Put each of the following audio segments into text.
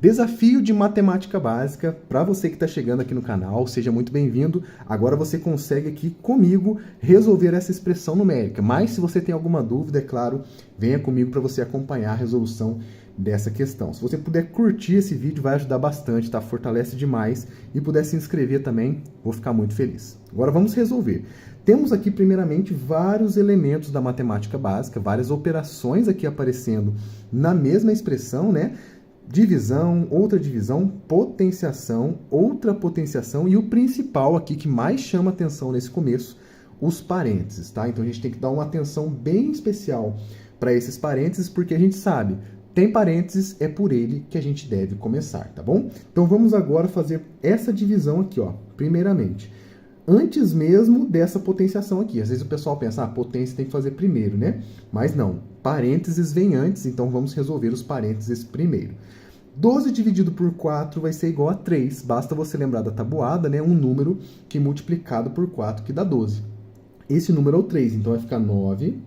Desafio de matemática básica, para você que está chegando aqui no canal, seja muito bem-vindo. Agora você consegue aqui comigo resolver essa expressão numérica, mas se você tem alguma dúvida, é claro, venha comigo para você acompanhar a resolução dessa questão. Se você puder curtir esse vídeo, vai ajudar bastante, tá? Fortalece demais. E puder se inscrever também, vou ficar muito feliz. Agora vamos resolver. Temos aqui, primeiramente, vários elementos da matemática básica, várias operações aqui aparecendo na mesma expressão, né? Divisão, outra divisão, potenciação, outra potenciação e o principal aqui que mais chama atenção nesse começo, os parênteses, tá? Então a gente tem que dar uma atenção bem especial para esses parênteses, porque a gente sabe, tem parênteses, é por ele que a gente deve começar, tá bom? Então vamos agora fazer essa divisão aqui, ó, primeiramente. Antes mesmo dessa potenciação aqui. Às vezes o pessoal pensa, potência tem que fazer primeiro, né? Mas não, parênteses vem antes, então vamos resolver os parênteses primeiro. 12 dividido por 4 vai ser igual a 3. Basta você lembrar da tabuada, né? Um número que multiplicado por 4 que dá 12. Esse número é o 3, então vai ficar 9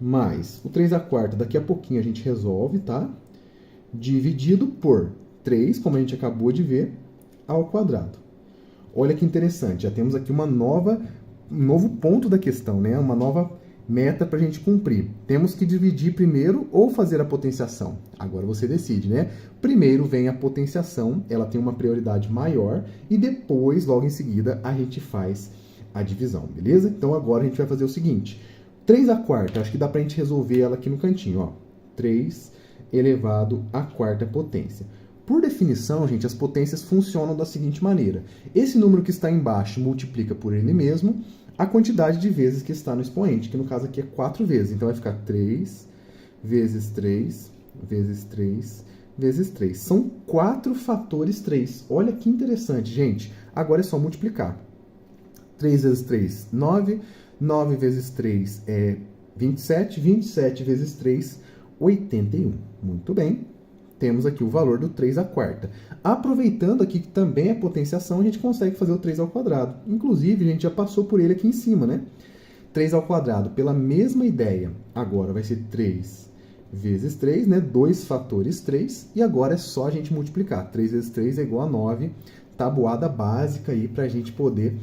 mais o 3 à quarta. Daqui a pouquinho a gente resolve, tá? Dividido por 3, como a gente acabou de ver, ao quadrado. Olha que interessante, já temos aqui um novo ponto da questão, né? Uma nova meta para a gente cumprir. Temos que dividir primeiro ou fazer a potenciação. Agora você decide, né? Primeiro vem a potenciação, ela tem uma prioridade maior, e depois, logo em seguida, a gente faz a divisão, beleza? Então agora a gente vai fazer o seguinte, 3 à quarta, acho que dá para a gente resolver ela aqui no cantinho, ó. 3 elevado à quarta potência. Por definição, gente, as potências funcionam da seguinte maneira. Esse número que está embaixo multiplica por ele mesmo a quantidade de vezes que está no expoente, que no caso aqui é 4 vezes. Então vai ficar 3 vezes 3 vezes 3 vezes 3. São 4 fatores 3. Olha que interessante, gente. Agora é só multiplicar. 3 vezes 3, 9. 9 vezes 3 é 27. 27 vezes 3, 81. Muito bem. Temos aqui o valor do 3 à quarta. Aproveitando aqui que também é potenciação, a gente consegue fazer o 3 ao quadrado. Inclusive, a gente já passou por ele aqui em cima, né? 3 ao quadrado, pela mesma ideia, agora vai ser 3 vezes 3, né? 2 fatores 3, e agora é só a gente multiplicar. 3 vezes 3 é igual a 9, tabuada básica aí para a gente poder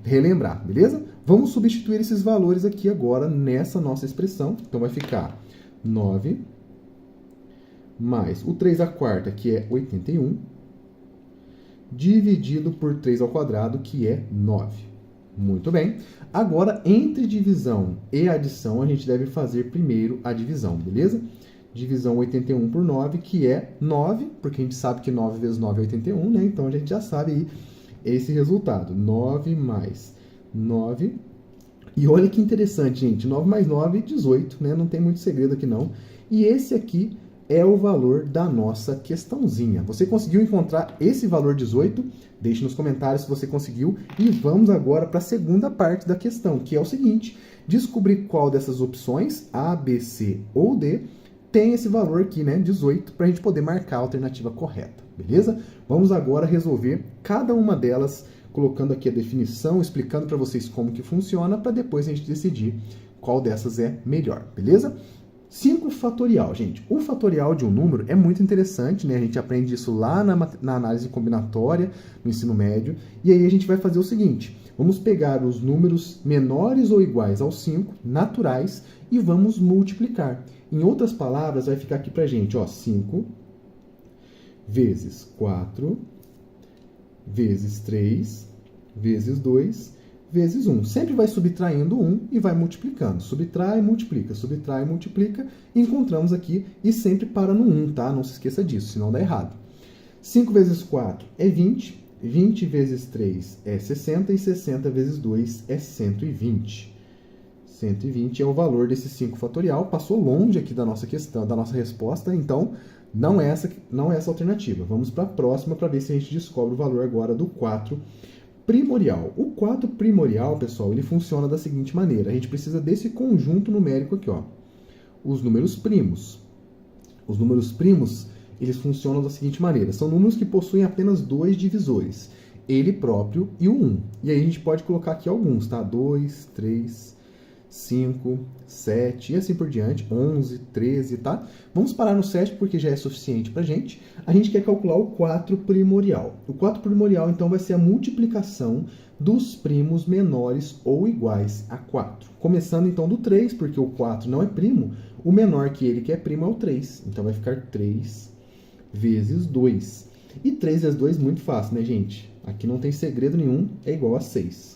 relembrar, beleza? Vamos substituir esses valores aqui agora nessa nossa expressão. Então vai ficar 9... mais o 3 à quarta, que é 81, dividido por 3 ao quadrado, que é 9. Muito bem. Agora, entre divisão e adição, a gente deve fazer primeiro a divisão, beleza? Divisão 81 por 9, que é 9, porque a gente sabe que 9 vezes 9 é 81, né? Então, a gente já sabe aí esse resultado. 9 mais 9. E olha que interessante, gente. 9 mais 9, 18, né? Não tem muito segredo aqui, não. E esse aqui é o valor da nossa questãozinha. Você conseguiu encontrar esse valor 18? Deixe nos comentários se você conseguiu. E vamos agora para a segunda parte da questão, que é o seguinte: descobrir qual dessas opções, A, B, C ou D, tem esse valor aqui, né, 18, para a gente poder marcar a alternativa correta, beleza? Vamos agora resolver cada uma delas, colocando aqui a definição, explicando para vocês como que funciona, para depois a gente decidir qual dessas é melhor, beleza? 5 fatorial, gente. O fatorial de um número é muito interessante, né? A gente aprende isso lá na análise combinatória, no ensino médio. E aí a gente vai fazer o seguinte: vamos pegar os números menores ou iguais aos 5, naturais, e vamos multiplicar. Em outras palavras, vai ficar aqui pra gente, ó, 5 vezes 4 vezes 3 vezes 2 vezes 1. Sempre vai subtraindo 1 e vai multiplicando. Subtrai, multiplica, e encontramos aqui, e sempre para no 1, tá? Não se esqueça disso, senão dá errado. 5 vezes 4 é 20, 20 vezes 3 é 60, e 60 vezes 2 é 120. 120 é o valor desse 5 fatorial, passou longe aqui da nossa questão, da nossa resposta, então não é essa a alternativa. Vamos para a próxima para ver se a gente descobre o valor agora do 4 primorial. O 4 primorial, pessoal, ele funciona da seguinte maneira. A gente precisa desse conjunto numérico aqui, ó. Os números primos. Os números primos, eles funcionam da seguinte maneira. São números que possuem apenas 2 divisores. Ele próprio e o 1. E aí a gente pode colocar aqui alguns, tá? 2, 3, 5, 7 e assim por diante, 11, 13, tá? Vamos parar no 7 porque já é suficiente pra gente. A gente quer calcular o 4 primorial. O 4 primorial, então, vai ser a multiplicação dos primos menores ou iguais a 4. Começando, então, do 3, porque o 4 não é primo, o menor que ele que é primo é o 3. Então, vai ficar 3 vezes 2. E 3 vezes 2, muito fácil, né, gente? Aqui não tem segredo nenhum, é igual a 6.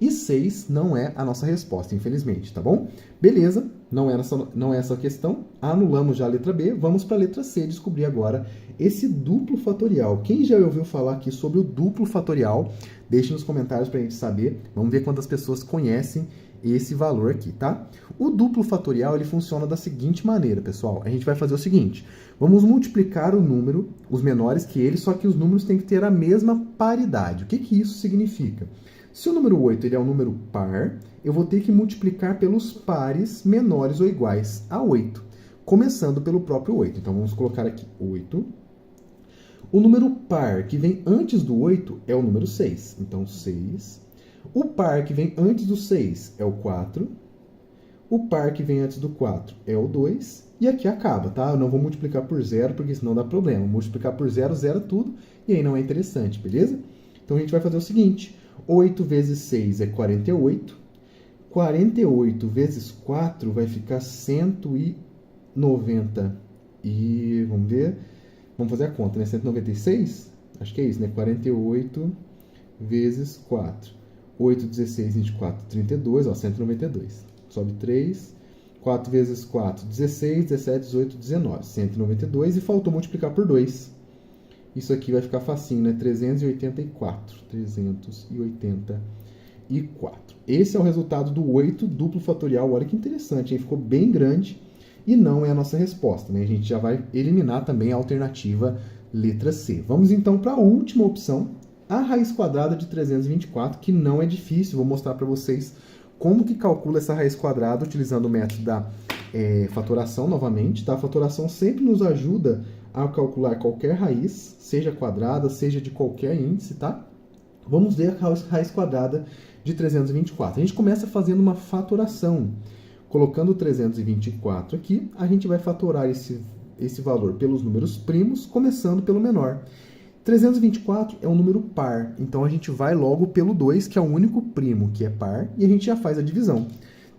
E 6 não é a nossa resposta, infelizmente, tá bom? Beleza, não é essa a questão. Anulamos já a letra B. Vamos para a letra C, descobrir agora esse duplo fatorial. Quem já ouviu falar aqui sobre o duplo fatorial? Deixe nos comentários para a gente saber. Vamos ver quantas pessoas conhecem esse valor aqui, tá? O duplo fatorial, ele funciona da seguinte maneira, pessoal. A gente vai fazer o seguinte. Vamos multiplicar o número, os menores que ele, só que os números têm que ter a mesma paridade. O que que isso significa? Se o número 8 ele é um número par, eu vou ter que multiplicar pelos pares menores ou iguais a 8, começando pelo próprio 8. Então, vamos colocar aqui 8. O número par que vem antes do 8 é o número 6. Então, 6. O par que vem antes do 6 é o 4. O par que vem antes do 4 é o 2. E aqui acaba, tá? Eu não vou multiplicar por 0, porque senão dá problema. Multiplicar por 0, zera tudo, e aí não é interessante, beleza? Então, a gente vai fazer o seguinte. 8 vezes 6 é 48. 48 vezes 4 vai ficar 190. E vamos ver. Vamos fazer a conta, né? 196? Acho que é isso, né? 48 vezes 4. 8, 16, 24, 32. Ó, 192. Sobe 3. 4 vezes 4, 16, 17, 18, 19. 192. E faltou multiplicar por 2. Isso aqui vai ficar facinho, né? 384. 384. Esse é o resultado do 8 duplo fatorial. Olha que interessante, hein? Ficou bem grande e não é a nossa resposta, né? A gente já vai eliminar também a alternativa letra C. Vamos então para a última opção, a raiz quadrada de 324, que não é difícil. Vou mostrar para vocês como que calcula essa raiz quadrada utilizando o método da fatoração novamente, tá? A fatoração sempre nos ajuda a calcular qualquer raiz, seja quadrada, seja de qualquer índice, tá? Vamos ver a raiz quadrada de 324. A gente começa fazendo uma fatoração. Colocando 324 aqui, a gente vai fatorar esse valor pelos números primos, começando pelo menor. 324 é um número par, então a gente vai logo pelo 2, que é o único primo que é par, e a gente já faz a divisão.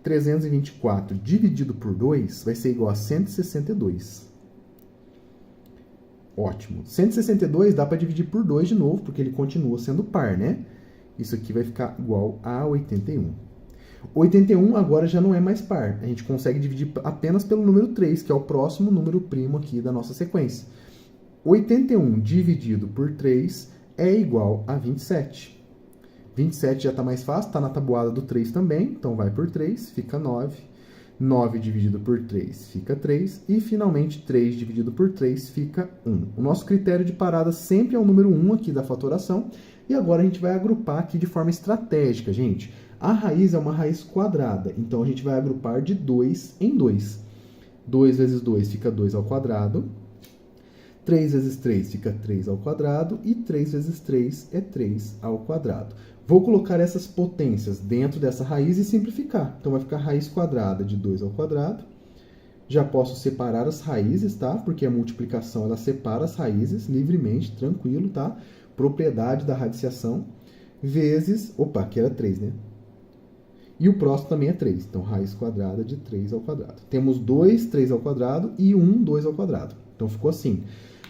324 dividido por 2 vai ser igual a 162. Ótimo. 162 dá para dividir por 2 de novo, porque ele continua sendo par, né? Isso aqui vai ficar igual a 81. 81 agora já não é mais par. A gente consegue dividir apenas pelo número 3, que é o próximo número primo aqui da nossa sequência. 81 dividido por 3 é igual a 27. 27 já está mais fácil, está na tabuada do 3 também, então vai por 3, fica 9. 9 dividido por 3 fica 3. E, finalmente, 3 dividido por 3 fica 1. O nosso critério de parada sempre é o número 1 aqui da fatoração. E agora a gente vai agrupar aqui de forma estratégica, gente. A raiz é uma raiz quadrada, então a gente vai agrupar de 2 em 2. 2 vezes 2 fica 2 ao quadrado. 3 vezes 3 fica 3 ao quadrado. E 3 vezes 3 é 3 ao quadrado. Vou colocar essas potências dentro dessa raiz e simplificar. Então, vai ficar raiz quadrada de 2 ao quadrado. Já posso separar as raízes, tá? Porque a multiplicação, ela separa as raízes livremente, tranquilo, tá? Propriedade da radiciação. Vezes... Opa, aqui era 3, né? E o próximo também é 3. Então, raiz quadrada de 3 ao quadrado. Temos 2, 3 ao quadrado e 1, 2 ao quadrado. Então, ficou assim.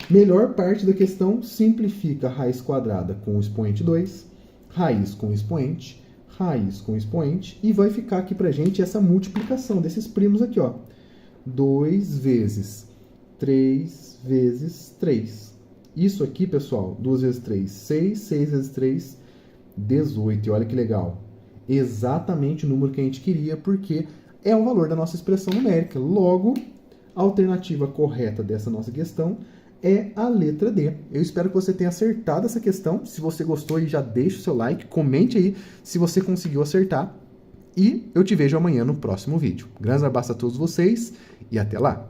Melhor parte da questão, simplifica a raiz quadrada com o expoente 2, raiz com expoente, e vai ficar aqui pra gente essa multiplicação desses primos aqui, ó. 2 vezes 3 vezes 3. Isso aqui, pessoal, 2 vezes 3, 6, 6 vezes 3, 18. E olha que legal. Exatamente o número que a gente queria, porque é o valor da nossa expressão numérica. Logo, a alternativa correta dessa nossa questão é a letra D. Eu espero que você tenha acertado essa questão. Se você gostou, já deixa o seu like, comente aí se você conseguiu acertar. E eu te vejo amanhã no próximo vídeo. Grandes abraços a todos vocês e até lá!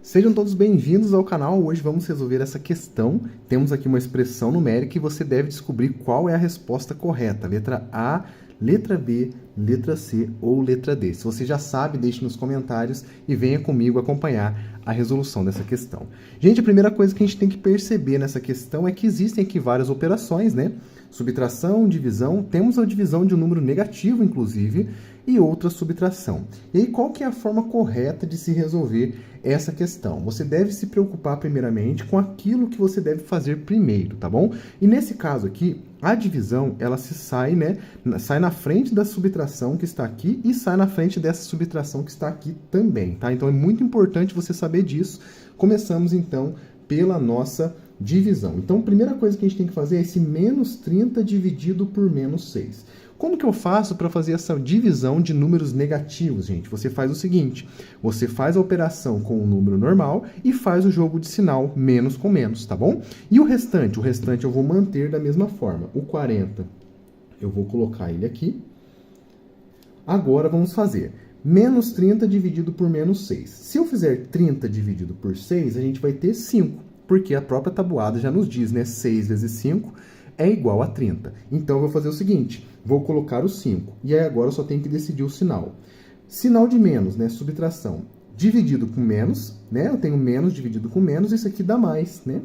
Sejam todos bem-vindos ao canal. Hoje vamos resolver essa questão. Temos aqui uma expressão numérica e você deve descobrir qual é a resposta correta. Letra A, letra B, letra C ou letra D. Se você já sabe, deixe nos comentários e venha comigo acompanhar a resolução dessa questão. Gente, a primeira coisa que a gente tem que perceber nessa questão é que existem aqui várias operações, né? Subtração, divisão, temos a divisão de um número negativo, inclusive, e outra subtração. E aí, qual que é a forma correta de se resolver essa questão? Você deve se preocupar primeiramente com aquilo que você deve fazer primeiro, tá bom? E nesse caso aqui, a divisão, ela se sai, né? Sai na frente da subtração que está aqui e sai na frente dessa subtração que está aqui também, tá? Então é muito importante você saber disso. Começamos então pela nossa divisão. Então, a primeira coisa que a gente tem que fazer é esse menos 30 dividido por menos 6. Como que eu faço para fazer essa divisão de números negativos, gente? Você faz o seguinte, você faz a operação com o número normal e faz o jogo de sinal menos com menos, tá bom? E o restante? O restante eu vou manter da mesma forma. O 40, eu vou colocar ele aqui. Agora vamos fazer menos 30 dividido por menos 6. Se eu fizer 30 dividido por 6, a gente vai ter 5. Porque a própria tabuada já nos diz, né? 6 vezes 5 é igual a 30. Então, eu vou fazer o seguinte, vou colocar o 5. E aí, agora eu só tenho que decidir o sinal. Sinal de menos, né? Subtração. Dividido com menos, né? Eu tenho menos dividido com menos, isso aqui dá mais, né?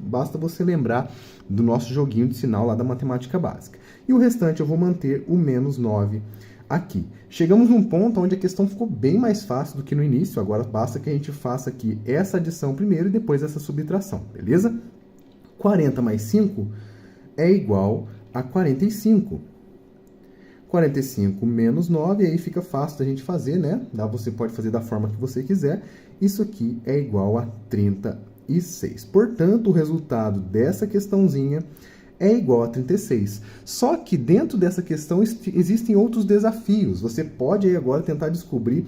Basta você lembrar do nosso joguinho de sinal lá da matemática básica. E o restante eu vou manter o menos 9 aqui. Chegamos num ponto onde a questão ficou bem mais fácil do que no início. Agora basta que a gente faça aqui essa adição primeiro e depois essa subtração, beleza? 40 mais 5 é igual a 45. 45 menos 9, aí fica fácil da gente fazer, né? Você pode fazer da forma que você quiser. Isso aqui é igual a 36. Portanto, o resultado dessa questãozinha é igual a 36. Só que dentro dessa questão existem outros desafios. Você pode aí agora tentar descobrir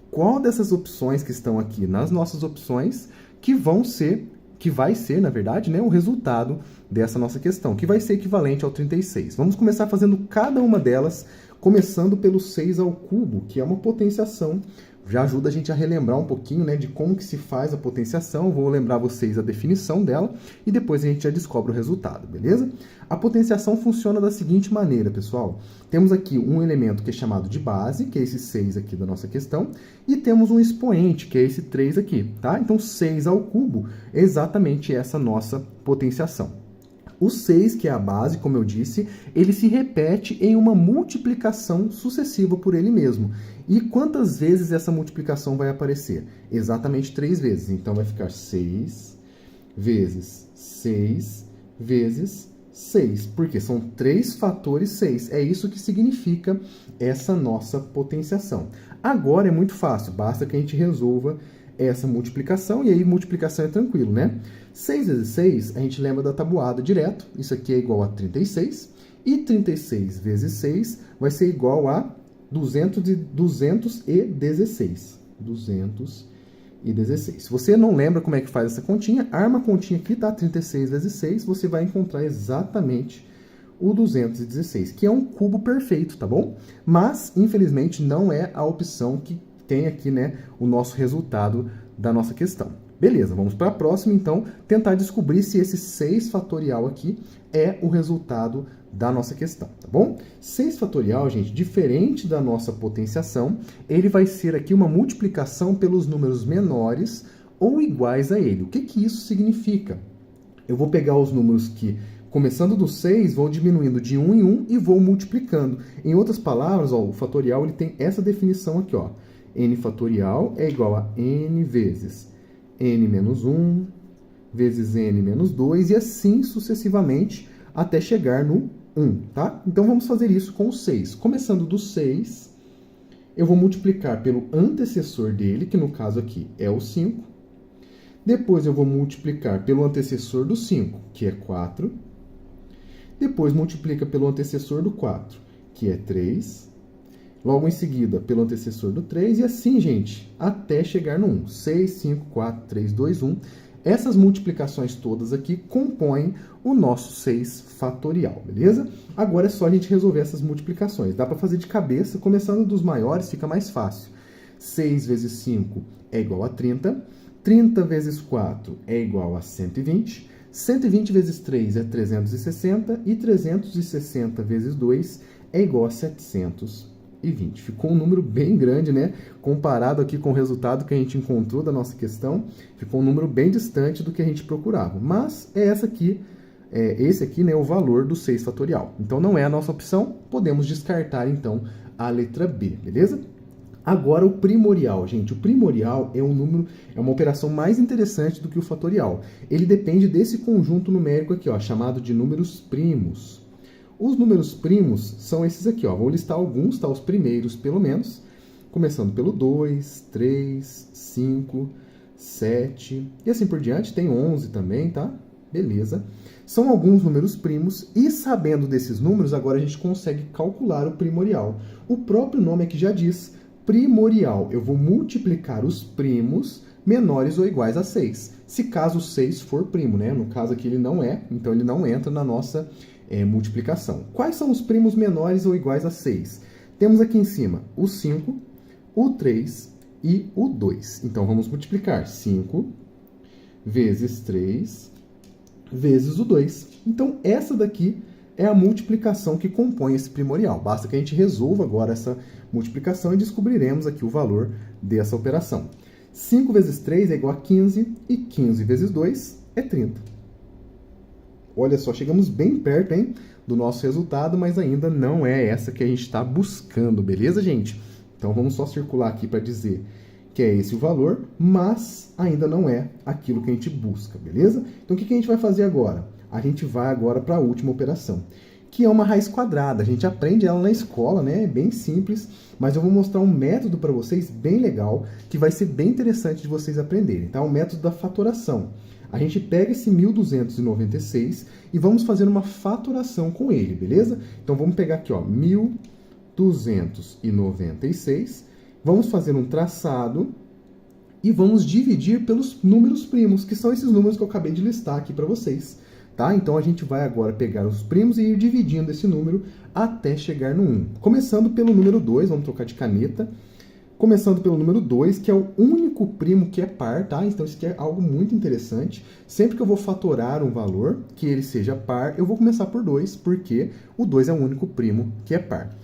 qual dessas opções que estão aqui nas nossas opções que vai ser, na verdade, né, o resultado dessa nossa questão, que vai ser equivalente ao 36. Vamos começar fazendo cada uma delas, começando pelo 6 ao cubo, que é uma potenciação. Já ajuda a gente a relembrar um pouquinho, né, de como que se faz a potenciação. Eu vou lembrar vocês a definição dela e depois a gente já descobre o resultado, beleza? A potenciação funciona da seguinte maneira, pessoal. Temos aqui um elemento que é chamado de base, que é esse 6 aqui da nossa questão, e temos um expoente, que é esse 3 aqui, tá? Então, 6 ao cubo é exatamente essa nossa potenciação. O 6, que é a base, como eu disse, ele se repete em uma multiplicação sucessiva por ele mesmo. E quantas vezes essa multiplicação vai aparecer? Exatamente 3 vezes. Então, vai ficar 6 vezes 6 vezes 6. Porque são 3 fatores 6. É isso que significa essa nossa potenciação. Agora é muito fácil, basta que a gente resolva essa multiplicação, e aí multiplicação é tranquilo, né? 6 vezes 6, a gente lembra da tabuada direto, isso aqui é igual a 36, e 36 vezes 6 vai ser igual a 216. 216. Se você não lembra como é que faz essa continha, arma a continha aqui, tá? 36 vezes 6, você vai encontrar exatamente o 216, que é um cubo perfeito, tá bom? Mas, infelizmente, não é a opção que tem aqui, né, o nosso resultado da nossa questão. Beleza, vamos para a próxima, então, tentar descobrir se esse 6 fatorial aqui é o resultado da nossa questão, tá bom? 6 fatorial, gente, diferente da nossa potenciação, ele vai ser aqui uma multiplicação pelos números menores ou iguais a ele. O que que isso significa? Eu vou pegar os números que, começando do 6, vou diminuindo de 1 em 1 e vou multiplicando. Em outras palavras, ó, o fatorial ele tem essa definição aqui, ó. N fatorial é igual a n vezes n menos 1, vezes n menos 2, e assim sucessivamente até chegar no 1, tá? Então, vamos fazer isso com o 6. Começando do 6, eu vou multiplicar pelo antecessor dele, que no caso aqui é o 5. Depois, eu vou multiplicar pelo antecessor do 5, que é 4. Depois, multiplica pelo antecessor do 4, que é 3. Logo em seguida, pelo antecessor do 3, e assim, gente, até chegar no 1. 6, 5, 4, 3, 2, 1. Essas multiplicações todas aqui compõem o nosso 6 fatorial, beleza? Agora é só a gente resolver essas multiplicações. Dá para fazer de cabeça, começando dos maiores, fica mais fácil. 6 vezes 5 é igual a 30. 30 vezes 4 é igual a 120. 120 vezes 3 é 360. E 360 vezes 2 é igual a 720. Ficou um número bem grande, né? Comparado aqui com o resultado que a gente encontrou da nossa questão, ficou um número bem distante do que a gente procurava. Mas esse aqui, né, é o valor do 6 fatorial. Então, não é a nossa opção, podemos descartar, então, a letra B, beleza? Agora, o primorial, gente. O primorial é um número, é uma operação mais interessante do que o fatorial. Ele depende desse conjunto numérico aqui, ó, chamado de números primos. Os números primos são esses aqui, ó. Vou listar alguns, tá? Os primeiros, pelo menos. Começando pelo 2, 3, 5, 7 e assim por diante. Tem 11 também, tá? Beleza. São alguns números primos e, sabendo desses números, agora a gente consegue calcular o primorial. O próprio nome aqui já diz primorial. Eu vou multiplicar os primos menores ou iguais a 6. Se caso 6 for primo, né? No caso aqui ele não é, então ele não entra na nossa multiplicação. Quais são os primos menores ou iguais a 6? Temos aqui em cima o 5, o 3 e o 2. Então vamos multiplicar 5 vezes 3 vezes o 2. Então, essa daqui é a multiplicação que compõe esse primorial. Basta que a gente resolva agora essa multiplicação e descobriremos aqui o valor dessa operação. 5 vezes 3 é igual a 15 e 15 vezes 2 é 30. Olha só, chegamos bem perto, hein, do nosso resultado, mas ainda não é essa que a gente está buscando, beleza, gente? Então, vamos só circular aqui para dizer que é esse o valor, mas ainda não é aquilo que a gente busca, beleza? Então, o que a gente vai fazer agora? A gente vai agora para a última operação, que é uma raiz quadrada. A gente aprende ela na escola, né? É bem simples, mas eu vou mostrar um método para vocês bem legal, que vai ser bem interessante de vocês aprenderem, tá? O método da fatoração. A gente pega esse 1.296 e vamos fazer uma fatoração com ele, beleza? Então, vamos pegar aqui, ó, 1.296. Vamos fazer um traçado e vamos dividir pelos números primos, que são esses números que eu acabei de listar aqui para vocês. Tá? Então, a gente vai agora pegar os primos e ir dividindo esse número até chegar no 1. Começando pelo número 2, vamos trocar de caneta. Começando pelo número 2, que é o único primo que é par, tá? Então, isso aqui é algo muito interessante. Sempre que eu vou fatorar um valor, que ele seja par, eu vou começar por 2, porque o 2 é o único primo que é par.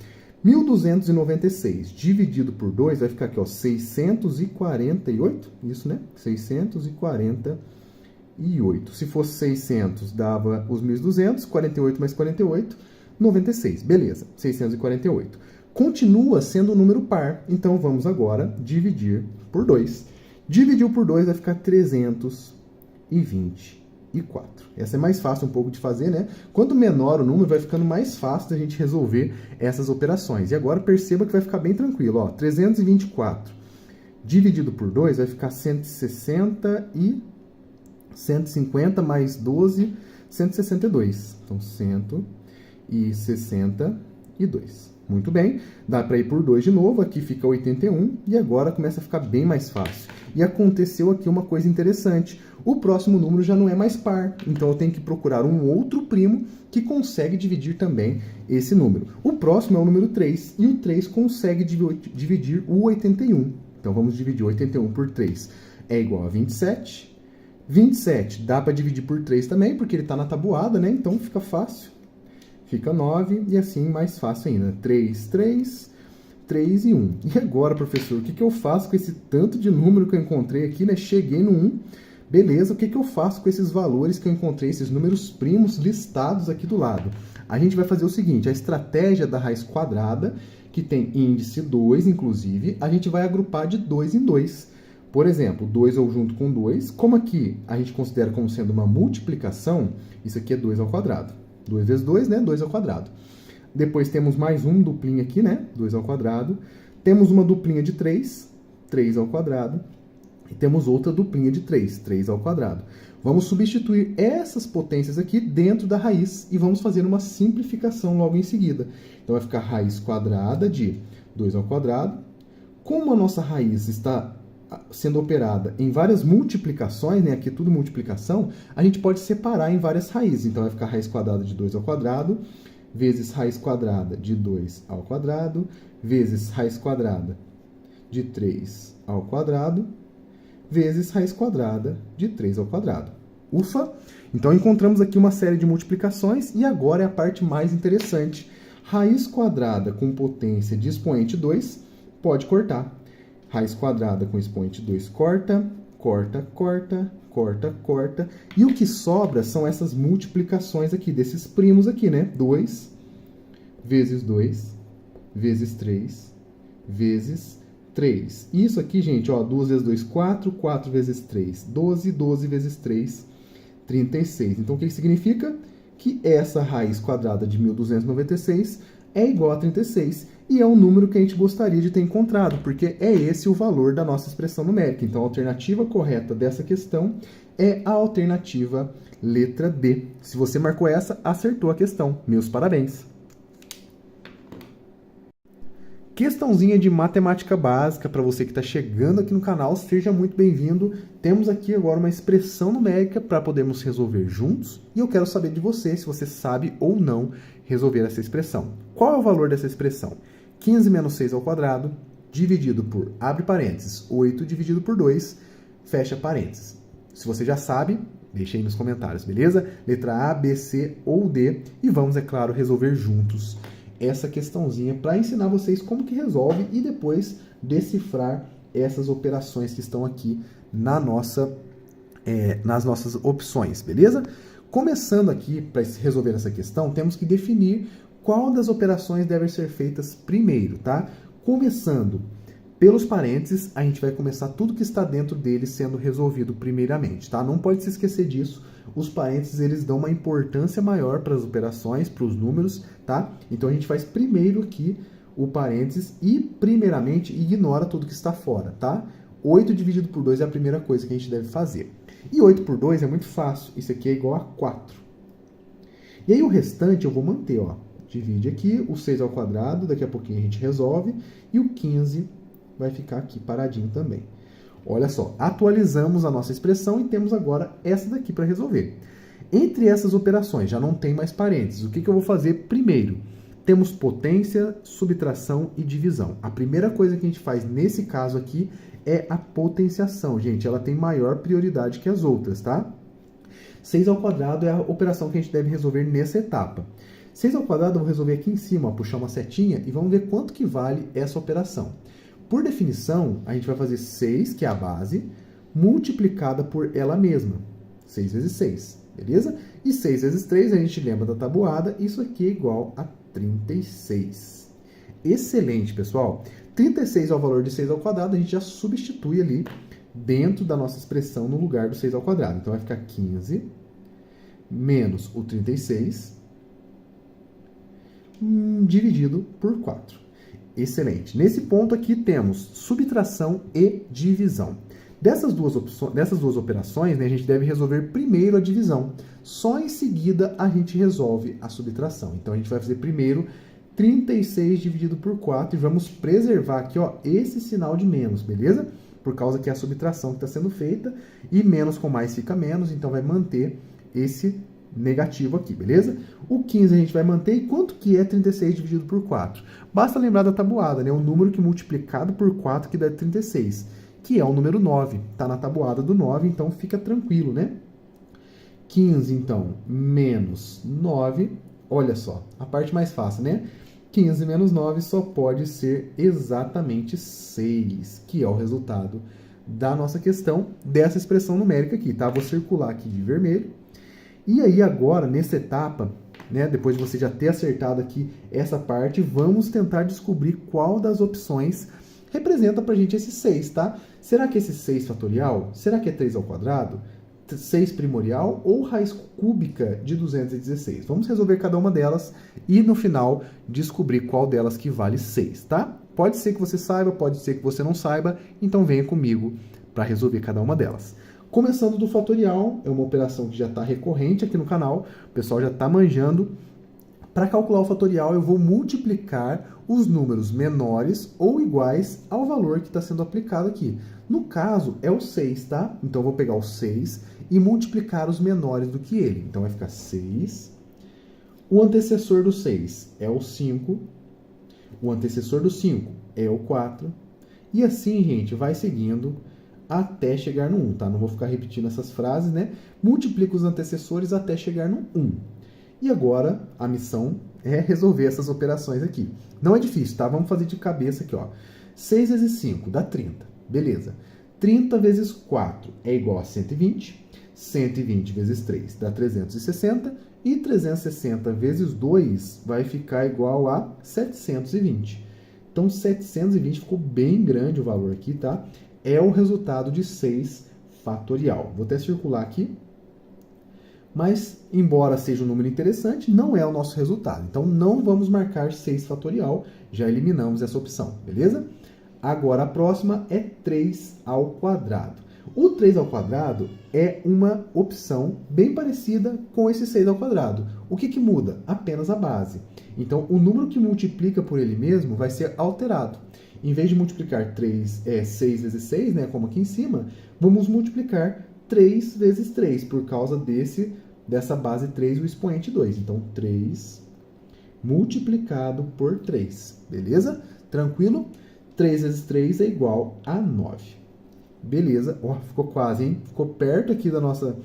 1.296 dividido por 2 vai ficar aqui, ó, 648, isso, né? 648. Se fosse 600, dava os 1.200, 48 mais 48, 96. Beleza, 648. Continua sendo um número par, então vamos agora dividir por 2. Dividiu por 2 vai ficar 324. Essa é mais fácil um pouco de fazer, né? Quanto menor o número, vai ficando mais fácil da gente resolver essas operações. E agora perceba que vai ficar bem tranquilo, ó. 324 dividido por 2 vai ficar 150 mais 12, 162. Então, 162. Muito bem, dá para ir por 2 de novo, aqui fica 81, e agora começa a ficar bem mais fácil. E aconteceu aqui uma coisa interessante, o próximo número já não é mais par, então eu tenho que procurar um outro primo que consegue dividir também esse número. O próximo é o número 3, e o 3 consegue dividir o 81. Então vamos dividir 81 por 3, é igual a 27. 27 dá para dividir por 3 também, porque ele está na tabuada, né? Então fica fácil. Fica 9 e assim mais fácil ainda. 3, 3, 3 e 1. E agora, professor, o que eu faço com esse tanto de número que eu encontrei aqui, né? Cheguei no 1. Beleza, o que eu faço com esses valores que eu encontrei, esses números primos listados aqui do lado? A gente vai fazer o seguinte, a estratégia da raiz quadrada, que tem índice 2, inclusive, a gente vai agrupar de 2 em 2. Por exemplo, 2 eu junto com 2. Como aqui a gente considera como sendo uma multiplicação, isso aqui é 2 ao quadrado. 2 vezes 2, né? 2 ao quadrado. Depois temos mais um duplinho aqui, né? 2 ao quadrado. Temos uma duplinha de 3, 3 ao quadrado. E temos outra duplinha de 3, 3 ao quadrado. Vamos substituir essas potências aqui dentro da raiz e vamos fazer uma simplificação logo em seguida. Então, vai ficar raiz quadrada de 2 ao quadrado. Como a nossa raiz está sendo operada em várias multiplicações, né? Aqui é tudo multiplicação, a gente pode separar em várias raízes. Então, vai ficar raiz quadrada de 2 ao quadrado, vezes raiz quadrada de 2 ao quadrado, vezes raiz quadrada de 3 ao quadrado vezes raiz quadrada de 3 ao quadrado. Ufa! Então, encontramos aqui uma série de multiplicações e agora é a parte mais interessante. Raiz quadrada com potência de expoente 2 pode cortar. Raiz quadrada com expoente 2 corta, corta, corta, corta, corta. E o que sobra são essas multiplicações aqui, desses primos aqui, né? 2 vezes 2 vezes 3 vezes 3. Isso aqui, gente, ó, 2 vezes 2, 4, 4 vezes 3, 12, 12 vezes 3, 36. Então, o que significa? Que essa raiz quadrada de 1296 é igual a 36 e é o número que a gente gostaria de ter encontrado, porque é esse o valor da nossa expressão numérica. Então, a alternativa correta dessa questão é a alternativa letra D. Se você marcou essa, acertou a questão. Meus parabéns! Questãozinha de matemática básica para você que está chegando aqui no canal, seja muito bem-vindo. Temos aqui agora uma expressão numérica para podermos resolver juntos e eu quero saber de você se você sabe ou não resolver essa expressão. Qual é o valor dessa expressão? 15 menos 6 ao quadrado dividido por, abre parênteses, 8 dividido por 2, fecha parênteses. Se você já sabe, deixa aí nos comentários, beleza? Letra A, B, C ou D e vamos, é claro, resolver juntos essa questãozinha para ensinar vocês como que resolve e depois decifrar essas operações que estão aqui na nas nossas opções, beleza? Começando aqui, para resolver essa questão, temos que definir qual das operações devem ser feitas primeiro, tá? Começando pelos parênteses, a gente vai começar tudo que está dentro deles sendo resolvido primeiramente, tá? Não pode se esquecer disso. Os parênteses, eles dão uma importância maior para as operações, para os números, tá? Então, a gente faz primeiro aqui o parênteses e, primeiramente, ignora tudo que está fora, tá? 8 dividido por 2 é a primeira coisa que a gente deve fazer. E 8 por 2 é muito fácil. Isso aqui é igual a 4. E aí, o restante eu vou manter, ó. Divide aqui, o 6 ao quadrado, daqui a pouquinho a gente resolve. E o 15 vai ficar aqui paradinho também. Olha só, atualizamos a nossa expressão e temos agora essa daqui para resolver. Entre essas operações, já não tem mais parênteses. O que eu vou fazer primeiro? Temos potência, subtração e divisão. A primeira coisa que a gente faz nesse caso aqui é a potenciação, gente. Ela tem maior prioridade que as outras, tá? 6 ao quadrado é a operação que a gente deve resolver nessa etapa. 6 ao quadrado eu vou resolver aqui em cima, ó, puxar uma setinha e vamos ver quanto que vale essa operação. Por definição, a gente vai fazer 6, que é a base, multiplicada por ela mesma. 6 vezes 6, beleza? E 6 vezes 3, a gente lembra da tabuada, isso aqui é igual a 36. Excelente, pessoal! 36 é o valor de 6 ao quadrado, a gente já substitui ali dentro da nossa expressão no lugar do 6 ao quadrado. Então, vai ficar 15 menos o 36 dividido por 4. Excelente. Nesse ponto aqui temos subtração e divisão. Dessas duas operações, né, a gente deve resolver primeiro a divisão. Só em seguida a gente resolve a subtração. Então a gente vai fazer primeiro 36 dividido por 4 e vamos preservar aqui, ó, esse sinal de menos, beleza? Por causa que é a subtração que está sendo feita e menos com mais fica menos, então vai manter esse negativo aqui, beleza? O 15 a gente vai manter. E quanto que é 36 dividido por 4? Basta lembrar da tabuada, né? O número que multiplicado por 4 que dá 36, que é o número 9. Está na tabuada do 9, então fica tranquilo, né? 15, então, menos 9. Olha só, a parte mais fácil, né? 15 menos 9 só pode ser exatamente 6, que é o resultado da nossa questão, dessa expressão numérica aqui, tá? Vou circular aqui de vermelho. E aí agora, nessa etapa, né, depois de você já ter acertado aqui essa parte, vamos tentar descobrir qual das opções representa pra gente esse 6, tá? Será que esse 6 fatorial? Será que é 3 ao quadrado? 6 primorial ou raiz cúbica de 216? Vamos resolver cada uma delas e no final descobrir qual delas que vale 6, tá? Pode ser que você saiba, pode ser que você não saiba, então venha comigo para resolver cada uma delas. Começando do fatorial, é uma operação que já está recorrente aqui no canal, o pessoal já está manjando. Para calcular o fatorial, eu vou multiplicar os números menores ou iguais ao valor que está sendo aplicado aqui. No caso, é o 6, tá? Então, eu vou pegar o 6 e multiplicar os menores do que ele. Então, vai ficar 6. O antecessor do 6 é o 5. O antecessor do 5 é o 4. E assim, gente, vai seguindo até chegar no 1, tá? Não vou ficar repetindo essas frases, né? Multiplica os antecessores até chegar no 1. E agora, a missão é resolver essas operações aqui. Não é difícil, tá? Vamos fazer de cabeça aqui, ó. 6 vezes 5 dá 30. Beleza. 30 vezes 4 é igual a 120. 120 vezes 3 dá 360. E 360 vezes 2 vai ficar igual a 720. Então, 720 ficou bem grande o valor aqui, tá? É o resultado de 6 fatorial. Vou até circular aqui. Mas, embora seja um número interessante, não é o nosso resultado. Então, não vamos marcar 6 fatorial. Já eliminamos essa opção, beleza? Agora, a próxima é 3 ao quadrado. O 3 ao quadrado é uma opção bem parecida com esse 6 ao quadrado. O que muda? Apenas a base. Então, o número que multiplica por ele mesmo vai ser alterado. Em vez de multiplicar 6 vezes 6, né, como aqui em cima, vamos multiplicar 3 vezes 3, por causa dessa base 3, o expoente 2. Então, 3 multiplicado por 3. Beleza? Tranquilo? 3 vezes 3 é igual a 9. Beleza. Ó, ficou quase, hein? Ficou perto aqui da nossa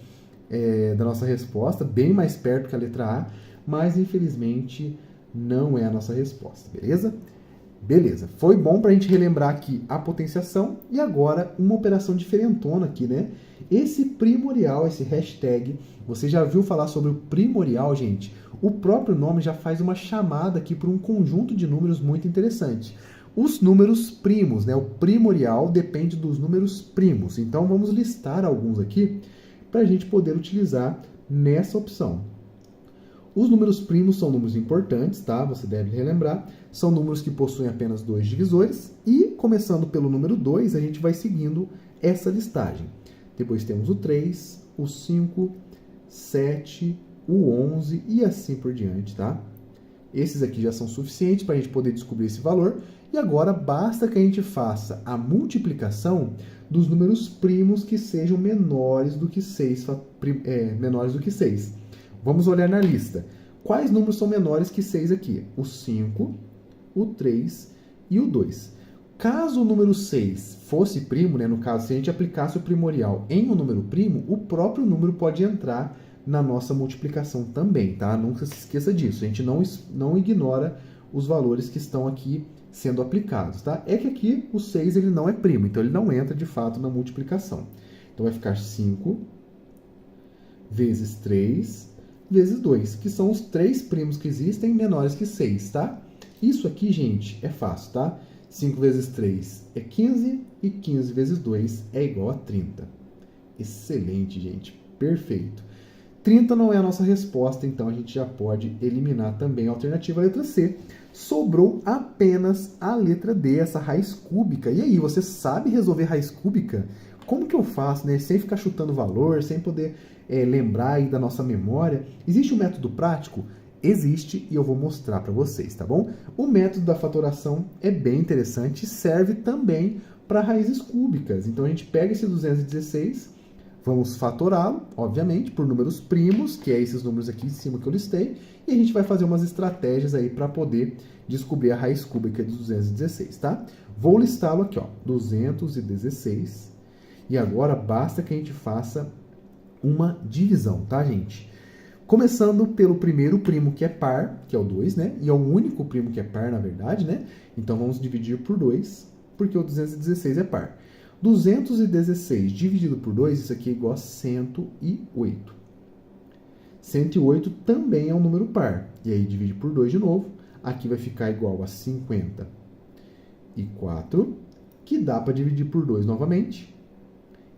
resposta, bem mais perto que a letra A, mas infelizmente não é a nossa resposta. Beleza? Beleza. Foi bom para a gente relembrar aqui a potenciação e agora uma operação diferentona aqui, né? Esse primorial, esse hashtag, você já viu falar sobre o primorial, gente? O próprio nome já faz uma chamada aqui para um conjunto de números muito interessante. Os números primos, né? O primorial depende dos números primos. Então, vamos listar alguns aqui para a gente poder utilizar nessa opção. Os números primos são números importantes, tá? Você deve relembrar. São números que possuem apenas 2 divisores. E, começando pelo número 2, a gente vai seguindo essa listagem. Depois temos o 3, o 5, 7, o 11 e assim por diante, tá? Esses aqui já são suficientes para a gente poder descobrir esse valor. E agora basta que a gente faça a multiplicação dos números primos que sejam menores do que 6. Vamos olhar na lista. Quais números são menores que 6 aqui? O 5, o 3 e o 2. Caso o número 6 fosse primo, né, no caso, se a gente aplicasse o primorial em um número primo, o próprio número pode entrar na nossa multiplicação também, tá? Nunca se esqueça disso. A gente não ignora os valores que estão aqui sendo aplicados, tá? É que aqui o 6 ele não é primo, então ele não entra de fato na multiplicação. Então vai ficar 5 vezes 3 vezes 2, que são os 3 primos que existem menores que 6, tá? Isso aqui, gente, é fácil, tá? 5 vezes 3 é 15 e 15 vezes 2 é igual a 30. Excelente, gente. Perfeito. 30 não é a nossa resposta, então a gente já pode eliminar também a alternativa letra C. Sobrou apenas a letra D, essa raiz cúbica. E aí, você sabe resolver raiz cúbica? Como que eu faço, né? Sem ficar chutando valor, sem poder lembrar aí da nossa memória. Existe um método prático? Existe e eu vou mostrar para vocês, tá bom? O método da fatoração é bem interessante e serve também para raízes cúbicas. Então a gente pega esse 216, vamos fatorá-lo, obviamente, por números primos, que é esses números aqui em cima que eu listei, e a gente vai fazer umas estratégias aí para poder descobrir a raiz cúbica de 216, tá? Vou listá-lo aqui, ó, 216, e agora basta que a gente faça uma divisão, tá, gente? Começando pelo primeiro primo que é par, que é o 2, né? E é o único primo que é par, na verdade, né? Então vamos dividir por 2, porque o 216 é par. 216 dividido por 2, isso aqui é igual a 108. 108 também é um número par. E aí divide por 2 de novo. Aqui vai ficar igual a 54, que dá para dividir por 2 novamente.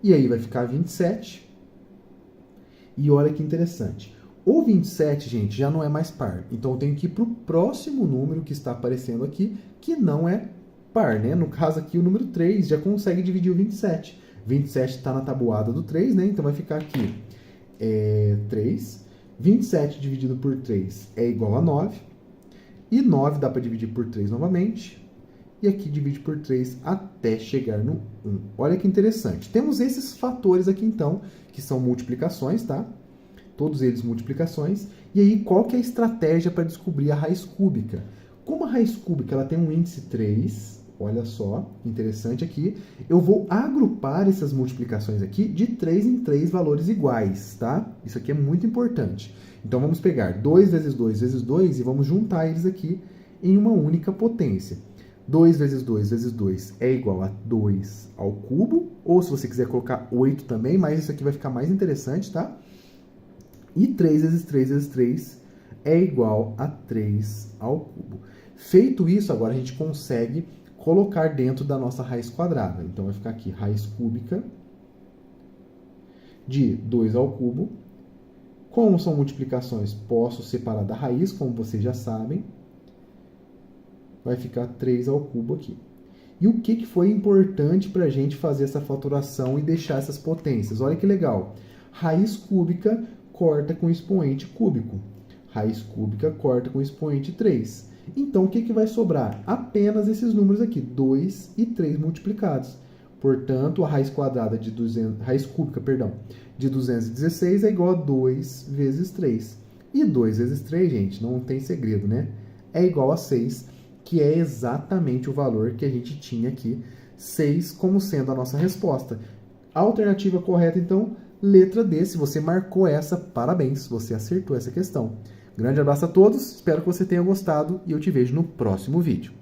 E aí vai ficar 27. E olha que interessante. O 27, gente, já não é mais par. Então eu tenho que ir para o próximo número que está aparecendo aqui, que não é par, né? No caso aqui, o número 3 já consegue dividir o 27. 27 está na tabuada do 3, né? Então vai ficar aqui 3. 27 dividido por 3 é igual a 9. E 9 dá para dividir por 3 novamente. E aqui divide por 3 até chegar no 1. Olha que interessante. Temos esses fatores aqui, então, que são multiplicações, tá? Todos eles multiplicações. E aí, qual que é a estratégia para descobrir a raiz cúbica? Como a raiz cúbica ela tem um índice 3, Olha só, interessante aqui. Eu vou agrupar essas multiplicações aqui de 3 em 3 valores iguais, tá? Isso aqui é muito importante. Então, vamos pegar 2 vezes 2 vezes 2 e vamos juntar eles aqui em uma única potência. 2 vezes 2 vezes 2 é igual a 2 ao cubo, ou se você quiser colocar 8 também, mas isso aqui vai ficar mais interessante, tá? E 3 vezes 3 vezes 3 é igual a 3 ao cubo. Feito isso, agora a gente consegue colocar dentro da nossa raiz quadrada. Então, vai ficar aqui raiz cúbica de 2 ao cubo. Como são multiplicações, posso separar da raiz, como vocês já sabem. Vai ficar 3 ao cubo aqui. E o que foi importante para a gente fazer essa fatoração e deixar essas potências? Olha que legal. Raiz cúbica corta com expoente cúbico. Raiz cúbica corta com expoente 3. Então, o que vai sobrar? Apenas esses números aqui, 2 e 3 multiplicados. Portanto, a raiz quadrada de 200, raiz cúbica, perdão, de 216 é igual a 2 vezes 3. E 2 vezes 3, gente, não tem segredo, né? É igual a 6, que é exatamente o valor que a gente tinha aqui, 6 como sendo a nossa resposta. A alternativa correta, então, letra D. Se você marcou essa, parabéns, você acertou essa questão. Grande abraço a todos, espero que você tenha gostado e eu te vejo no próximo vídeo.